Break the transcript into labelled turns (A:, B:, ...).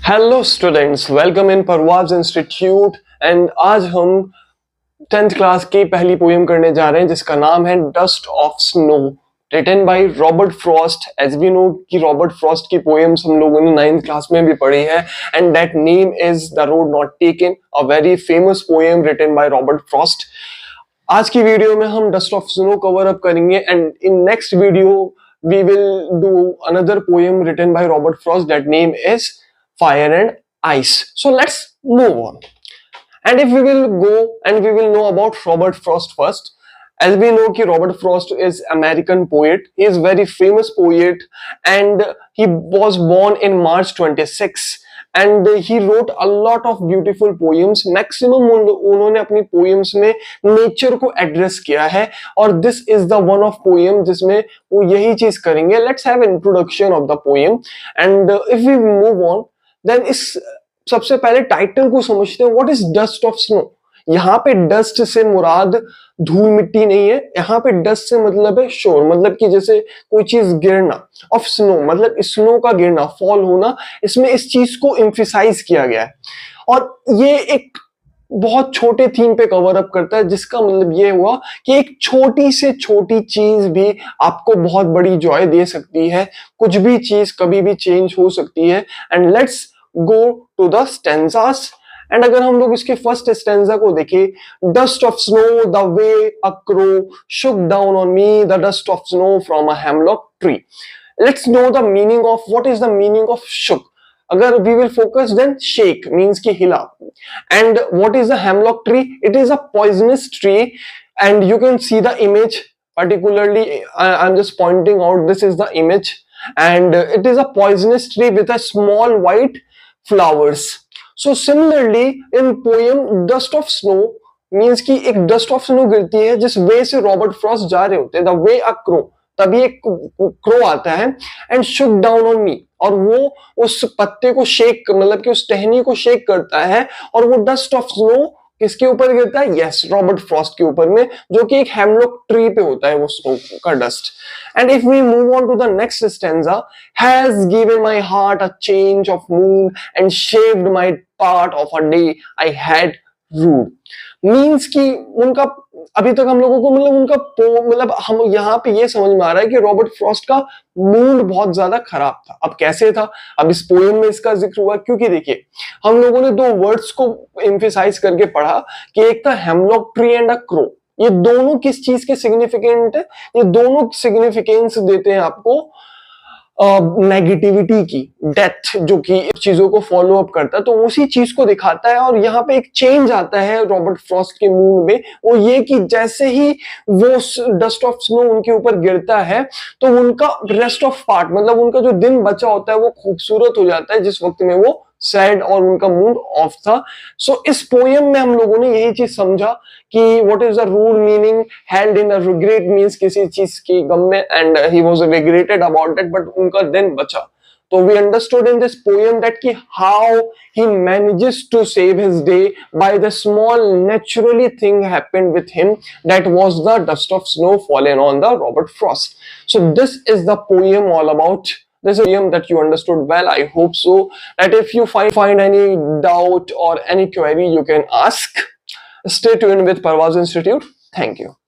A: Hello students, welcome in Parwaz institute. And आज हम 10th class की पहली पोएम करने जा रहे हैं जिसका नाम है dust of snow, written by Robert Frost. As we know कि रॉबर्ट फ्रॉस्ट की पोएम्स हम लोगों ने 9th क्लास में भी पढ़ी है। And that name is the road not taken, a very famous poem written by Robert Frost. आज की वीडियो में हम dust of snow cover up करेंगे and in next video we will do another poem written by Robert Frost. That name is Fire and Ice. So let's move on. And if we will go and we will know about Robert Frost first. As we know कि Robert Frost is American poet. He is very famous poet and he was born in March 26. And he wrote a lot of beautiful poems. Maximum उन्होंने अपनी poems में nature को address किया है और this is the one of poem जिसमें वो यही चीज करेंगे. Let's have an introduction of the poem and if we move on then इस सबसे पहले टाइटल को समझते हैं. What is dust of snow? यहाँ पे डस्ट से मुराद धूल मिट्टी नहीं है. यहाँ पे डस्ट से मतलब है शोर, मतलब कि जैसे कोई चीज गिरना. ऑफ स्नो मतलब स्नो का गिरना, फॉल होना. इसमें इस चीज को एम्फिसाइज किया गया है और ये एक बहुत छोटे थीम पे कवर अप करता है, जिसका मतलब ये हुआ कि एक छोटी से छोटी चीज भी आपको बहुत बड़ी जॉय दे सकती है. कुछ भी चीज कभी भी चेंज हो सकती है. And let's go to the stanzas. And अगर हम लोग इसके फर्स्ट स्टेंजा को देखें, dust of snow the way a crow shook down on me the dust of snow from a hemlock tree. Let's know the meaning of what is the meaning of shook. अगर we will focus then shake means ki hila. And what is a hemlock tree? It is a poisonous tree and you can see the image. Particularly I'm just pointing out, this is the image and it is a poisonous tree with a small white flowers. So similarly in poem dust of snow means कि एक dust of snow गिरती है जिस वे से Robert Frost जा रहे होते हैं, the way a crow, तभी एक क्रो आता है एंड शुक डाउन ऑन मी, और वो उस पत्ते को शेक मतलब कि उस टहनी को शेक करता है और वो डस्ट ऑफ स्नो किसके ऊपर गिरता है? यस, रॉबर्ट फ्रॉस्ट के ऊपर में, जो कि एक हेमलॉक ट्री पे होता है वो स्नो का dust. And if we move on to the next stanza, has given my heart a change of mood and saved my part of a day I had rued. Means कि उनका अभी तक हम लोगों को मतलब उनका मतलब हम यहाँ पे ये समझ में आ रहा है कि रॉबर्ट फ्रॉस्ट का मूड बहुत ज्यादा खराब था. अब कैसे था? अब इस पोएम में इसका जिक्र हुआ क्योंकि देखिए हम लोगों ने दो वर्ड्स को एम्फेसाइज करके पढ़ा कि एक था hemlock tree and a crow. ये दोनों किस चीज के सिग्निफिकेंट है? ये दोनों सिग्निफिकेंस देते हैं आपको नेगेटिविटी की, डेथ, जो कि चीजों को फॉलो अप करता है, तो उसी चीज को दिखाता है. और यहाँ पे एक चेंज आता है रॉबर्ट फ्रॉस्ट के मूड में, वो ये कि जैसे ही वो डस्ट ऑफ स्नो उनके ऊपर गिरता है तो उनका रेस्ट ऑफ पार्ट मतलब उनका जो दिन बचा होता है वो खूबसूरत हो जाता है जिस वक्त में वो सैड और उनका मूड ऑफ था. सो इस पोएम में हम लोगों ने यही चीज समझा कि what is the rued meaning. Held in a regret means किसी चीज की गम में and he was regretted about that, but उनका दिन बचा. तो we understood in this poem that ki how he manages to save his day by the small naturally thing happened with him, that was the dust of snow fallen on the Robert Frost. So this is the poem all about. This is a poem that you understood well. I hope so. That if you find any doubt or any query, you can ask. Stay tuned with Parvaz Institute. Thank you.